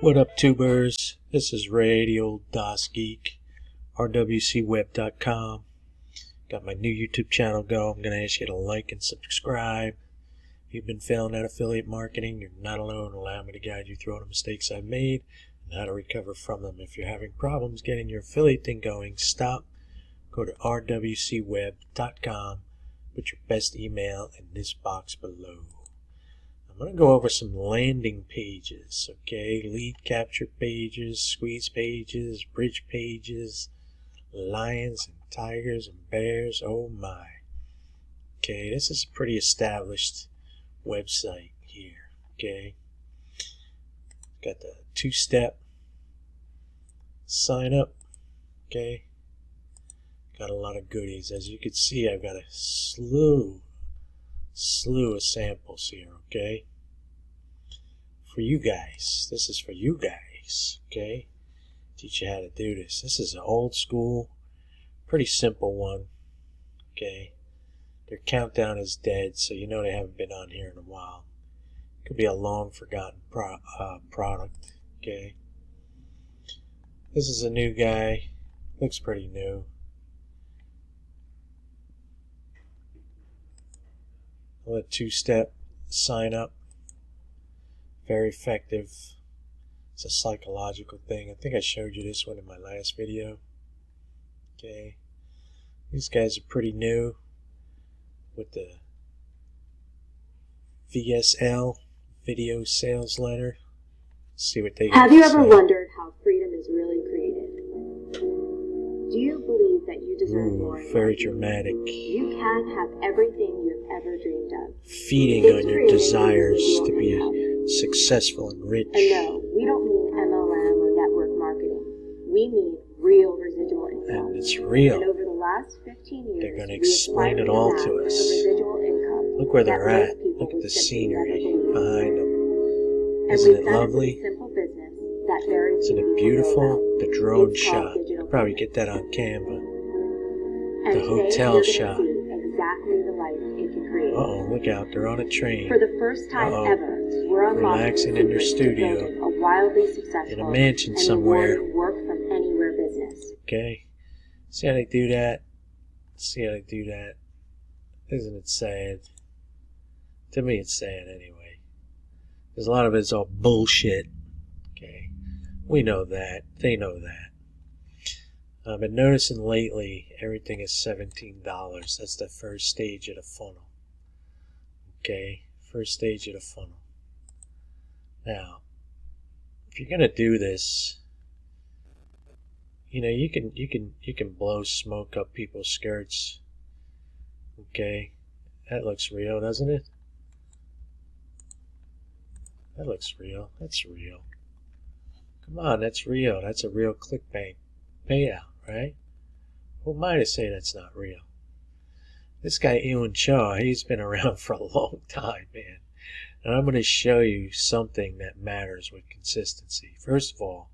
What up, tubers? This is Radio Geek, rwcweb.com. Got my new YouTube channel go. I'm going to ask you to like and subscribe. If you've been failing at affiliate marketing, you're not alone. Allow me to guide you through all the mistakes I've made and how to recover from them. If you're having problems getting your affiliate thing going, stop. Go to rwcweb.com. Put your best email in this box below. I'm going to go over some landing pages, okay? Lead capture pages, squeeze pages, bridge pages, lions and tigers and bears, oh my. Okay, this is a pretty established website here, okay? Got the two-step sign up, okay? Got a lot of goodies. As you can see, I've got a slew of samples here, okay? For you guys. This is for you guys, okay? Teach you how to do this. This is an old school, pretty simple one, okay? Their countdown is dead, so you know they haven't been on here in a while. Could be a long forgotten product, okay? This is a new guy. Looks pretty new. A two-step sign up. Very effective. It's a psychological thing. I think I showed you this one in my last video. Okay. These guys are pretty new with the VSL, Video Sales Letter. Let's see what they Have you ever wondered how freedom is really created? Do you believe that you deserve more? Very dramatic. You can have everything you've ever dreamed of. Feeding on your desires to be successful and rich. And no, we don't mean MLM or network marketing. We mean real residual income. And it's real. And over the last 15 years, they're going to explain it all to us. Look where they're at. Look at the scenery behind them. Isn't it lovely? Isn't it beautiful? The drone shot. You could probably get that on Canva. The hotel shot. Uh-oh, look out. They're on a train. For the first time ever, we're relaxing in their studio. In a mansion somewhere. Work from anywhere business. Okay. See how they do that? See how they do that? Isn't it sad? To me, it's sad anyway. Because a lot of it's all bullshit. Okay. We know that. They know that. I've been noticing lately everything is $17. That's the first stage of the funnel. Okay, first stage of the funnel. Now, if you're gonna do this, you know you can blow smoke up people's skirts. Okay, that looks real, doesn't it? That looks real. That's real. Come on, that's real. That's a real clickbait payout, right? Who am I to say that's not real? This guy, Ewan Shaw, he's been around for a long time, man. And I'm going to show you something that matters with consistency. First of all,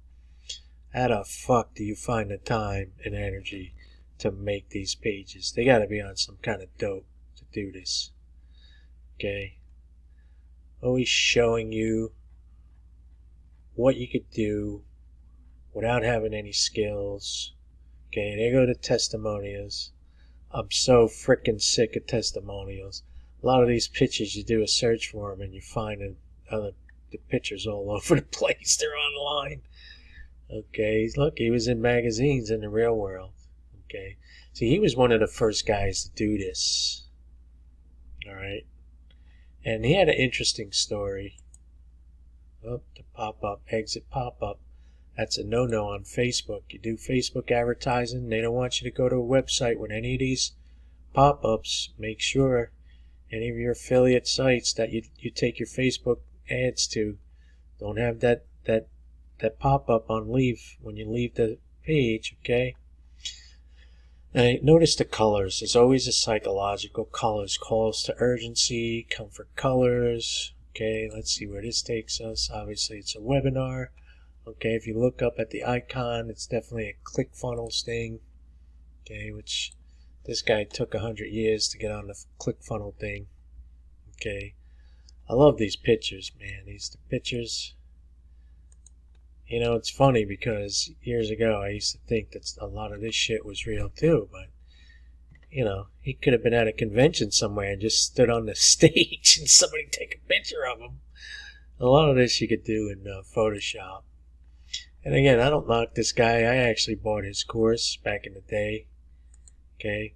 how the fuck do you find the time and energy to make these pages? They got to be on some kind of dope to do this. Okay? Always showing you what you could do without having any skills. Okay, there go the testimonials. I'm so freaking sick of testimonials. A lot of these pictures, you do a search for them and you find the pictures all over the place. They're online. Okay, look, he was in magazines in the real world. Okay, see, he was one of the first guys to do this. All right, and he had an interesting story. Oh, the pop-up, exit pop-up. That's a no-no on Facebook. You do Facebook advertising, they don't want you to go to a website with any of these pop-ups. Make sure any of your affiliate sites that you take your Facebook ads to don't have that pop-up on leave when you leave the page, okay? Now, notice the colors. There's always a psychological colors. Calls to urgency, comfort colors. Okay, let's see where this takes us. Obviously, it's a webinar. Okay, if you look up at the icon, it's definitely a ClickFunnels thing. Okay, which this guy took 100 years to get on the ClickFunnels thing. Okay, I love these pictures, man. The pictures You know, it's funny because years ago I used to think that a lot of this shit was real too, but you know, he could have been at a convention somewhere and just stood on the stage and somebody take a picture of him. A lot of this you could do in Photoshop. And again, I don't knock this guy. I actually bought his course back in the day. Okay.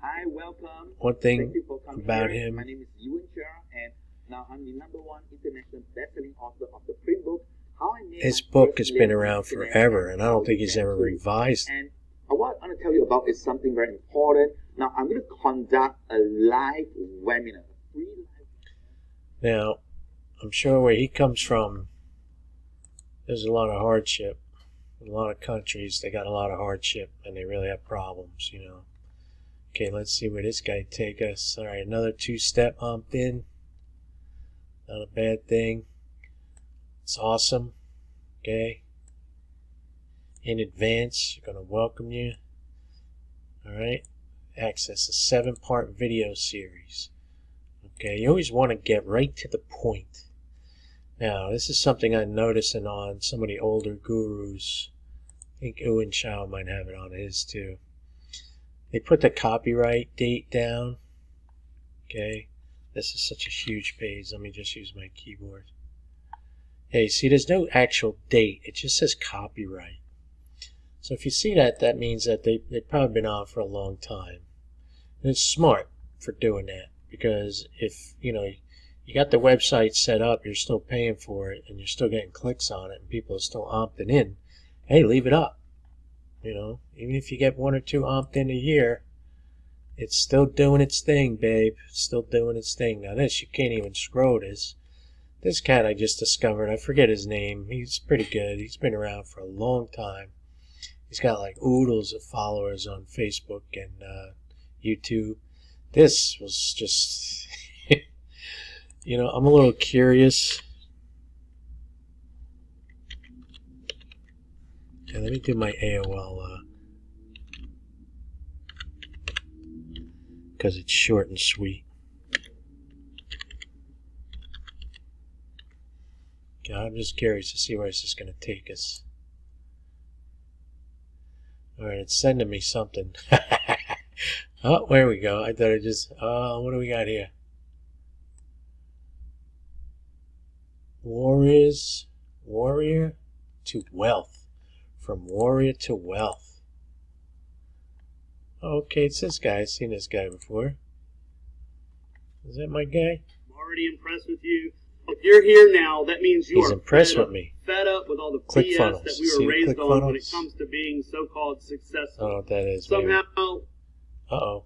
Hi, welcome. One thing Thank you for coming about here. him, My name is Yuan Chia, and now I'm the #1 international best-selling author of the print book, How I Made his My book First has been Living on around the Internet forever, and I How don't think You he's Can ever Too. revised. And what I want to tell you about is something very important. Now, I'm going to conduct a live webinar, a free live webinar. Now, I'm sure where he comes from, there's a lot of hardship. In a lot of countries, they got a lot of hardship, and they really have problems, you know. Okay, let's see where this guy take us. All right, another two-step opt-in. Not a bad thing. It's awesome. Okay. In advance, you're going to welcome you. All right. Access a 7-part video series. Okay, you always want to get right to the point. Now, this is something I'm noticing on some of the older gurus. I think Owen Chow might have it on his too. They put the copyright date down. Okay, this is such a huge page. Let me just use my keyboard. Hey, see, there's no actual date. It just says copyright. So if you see that, that means that they've probably been on for a long time. And it's smart for doing that, because if, you know, you got the website set up, you're still paying for it, and you're still getting clicks on it, and people are still opting in, hey, leave it up. You know, even if you get 1 or 2 opt-in a year, it's still doing its thing, babe. It's still doing its thing. Now this, you can't even scroll this. This cat I just discovered, I forget his name. He's pretty good. He's been around for a long time. He's got like oodles of followers on Facebook and YouTube. This was just, you know, I'm a little curious. Okay, let me do my AOL, because it's short and sweet. Okay, I'm just curious to see where this is going to take us. Alright, it's sending me something. Oh, there we go. I thought I just, what do we got here? Warrior to wealth. From warrior to wealth. Okay, it's this guy. I've seen this guy before. Is that my guy? I'm already impressed with you. If you're here now, that means you He's are impressed fed with up, me. fed up with all the Click BS funnels. that we See were the raised click on when it funnels? comes to being so-called successful. I don't know what that is. Somehow, Uh-oh.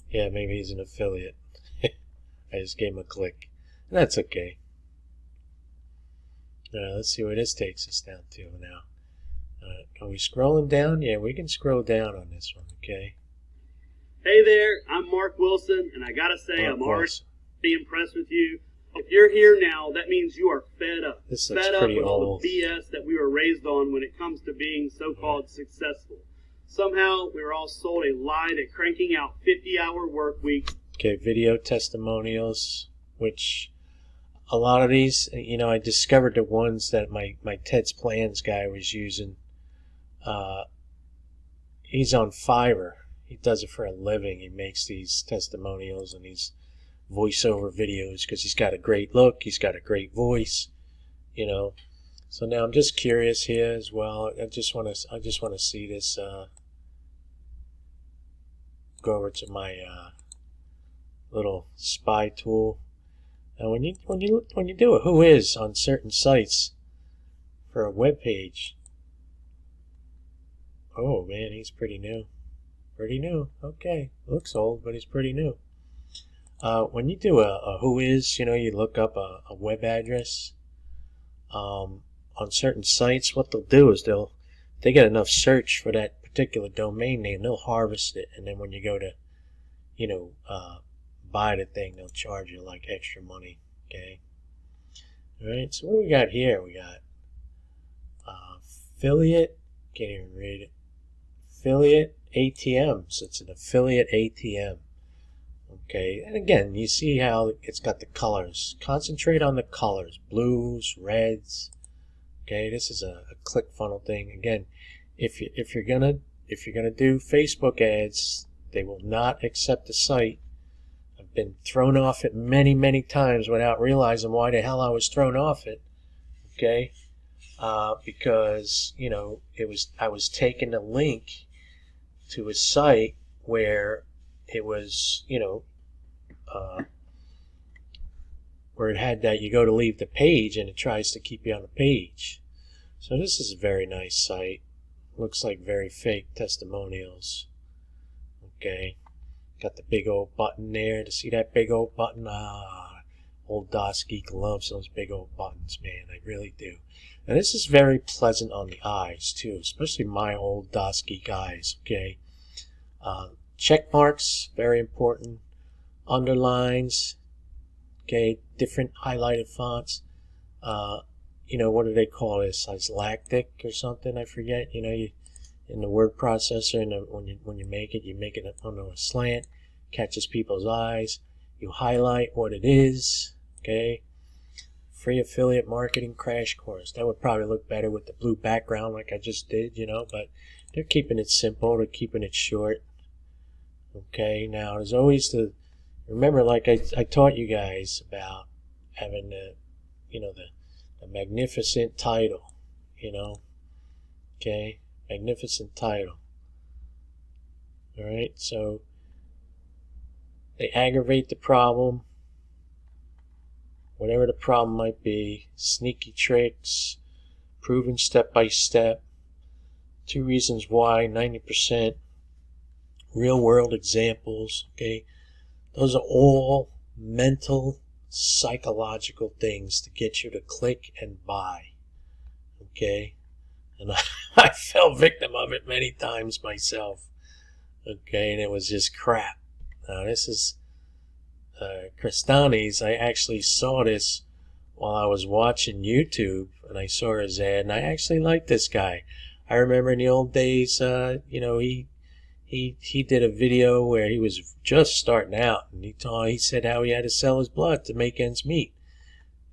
Yeah, maybe he's an affiliate. I just gave him a click. That's okay. Let's see where this takes us down to now. Are we scrolling down? Yeah, we can scroll down on this one, okay? hey there, I'm Mark Wilson, and I gotta say, Mark I'm already Wilson. impressed with you. If you're here now, that means you are fed up. This looks Fed up pretty with all old. the BS that we were raised on when it comes to being so-called successful. Somehow, we were all sold a lie that cranking out 50-hour work weeks. Okay, video testimonials, which a lot of these, you know, I discovered the ones that my Ted's Plans guy was using. He's on Fiverr. He does it for a living. He makes these testimonials and these voiceover videos because he's got a great look. He's got a great voice, you know. So now I'm just curious here as well. I just want to see this. Go over to my little spy tool. Now, when you do a who is on certain sites for a web page, oh man, he's pretty new. Pretty new. Okay, looks old, but he's pretty new. When you do a who is, you know, you look up a web address on certain sites. What they'll do is they get enough search for that particular domain name, they'll harvest it, and then when you go to, you know, buy the thing, they'll charge you like extra money. Okay. All right. So what do we got here? We got affiliate. Can't even read it. Affiliate ATM. So it's an affiliate ATM. Okay. And again, you see how it's got the colors. Concentrate on the colors: blues, reds. Okay, this is a ClickFunnels thing. Again, if you're gonna do Facebook ads, they will not accept the site. I've been thrown off it many times without realizing why the hell I was thrown off it. Okay, because I was taking a link to a site where it was where it had that you go to leave the page and it tries to keep you on the page. So this is a very nice site. Looks like very fake testimonials. Okay. Got the big old button there. To see that big old button? Old DOS Geek loves those big old buttons, man. I really do. And this is very pleasant on the eyes, too. Especially my old DOS Geek eyes, okay? Check marks, very important. Underlines, okay? Different highlighted fonts. What do they call this? Lactic or something? I forget. You in the word processor, and when you make it on a slant, catches people's eyes. You highlight what it is. Okay. Free affiliate marketing crash course. That would probably look better with the blue background, like I just did. But they're keeping it simple. They're keeping it short. Okay. Now there's always remember, like I taught you guys about having the magnificent title, okay, magnificent title. All right, so they aggravate the problem, whatever the problem might be. Sneaky tricks, proven step by step. 2 reasons why, 90%. Real world examples. Okay, those are all mental, psychological things to get you to click and buy. Okay, and I fell victim of it many times myself. Okay, and it was just crap. Now this is Crestani's. I actually saw this while I was watching YouTube, and I saw his ad, and I actually liked this guy. I remember in the old days, he did a video where he was just starting out, and he said how he had to sell his blood to make ends meet.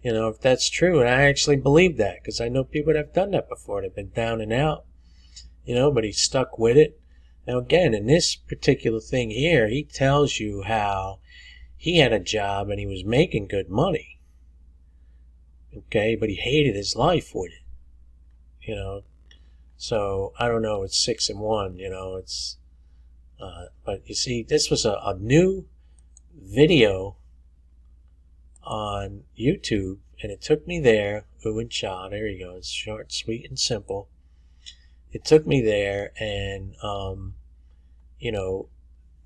If that's true, and I actually believe that, because I know people that have done that before. They've been down and out, but he stuck with it. Now again, in this particular thing here, he tells you how he had a job and he was making good money. Okay, but he hated his life with it. So I don't know. It's 6 and 1. It's. But you see, this was a new video on YouTube, and it took me there. Ooh and cha, there you go. It's short, sweet, and simple. It took me there, and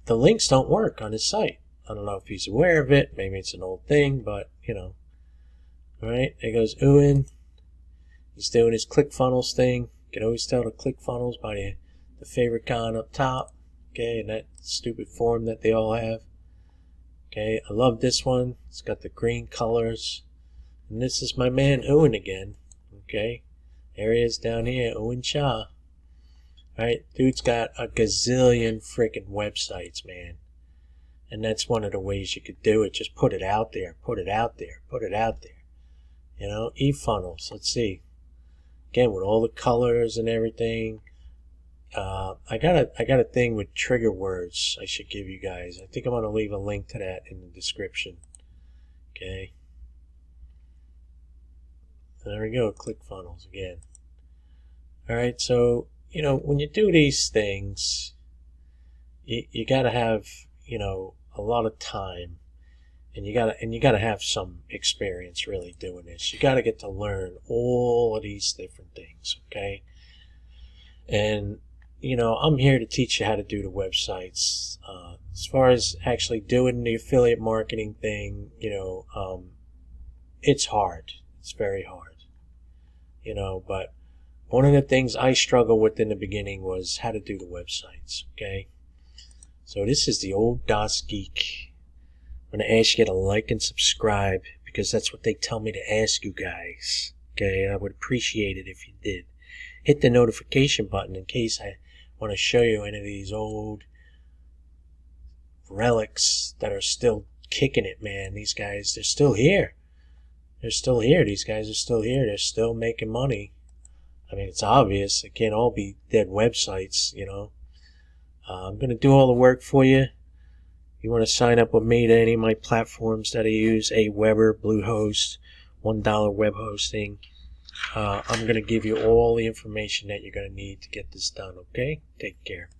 the links don't work on his site. I don't know if he's aware of it. Maybe it's an old thing, but all right. There goes Ewan. He's doing his ClickFunnels thing. You can always tell the ClickFunnels by the favorite con up top. Okay, and that stupid form that they all have. Okay, I love this one. It's got the green colors. And this is my man Owen again. Okay, there he is down here, Owen Cha. Alright, dude's got a gazillion freaking websites, man. And that's one of the ways you could do it. Just put it out there, put it out there, put it out there. eFunnels, let's see. Again, with all the colors and everything. I got a thing with trigger words I should give you guys. I think I'm going to leave a link to that in the description. Okay. There we go, ClickFunnels again. Alright, so, when you do these things, you got to have, a lot of time, and you got to have some experience really doing this. You got to get to learn all of these different things, okay? And I'm here to teach you how to do the websites. As far as actually doing the affiliate marketing thing, it's hard. It's very hard. But one of the things I struggled with in the beginning was how to do the websites, okay? So this is the old DOS Geek. I'm going to ask you to like and subscribe, because that's what they tell me to ask you guys, okay? I would appreciate it if you did. Hit the notification button in case I want to show you any of these old relics that are still kicking it, man. These guys, they're still here. They're still here. These guys are still here. They're still making money. I mean, it's obvious. It can't all be dead websites, you know. I'm going to do all the work for you. You want to sign up with me to any of my platforms that I use, Aweber, Bluehost, $1 web hosting. I'm going to give you all the information that you're going to need to get this done, okay? Take care.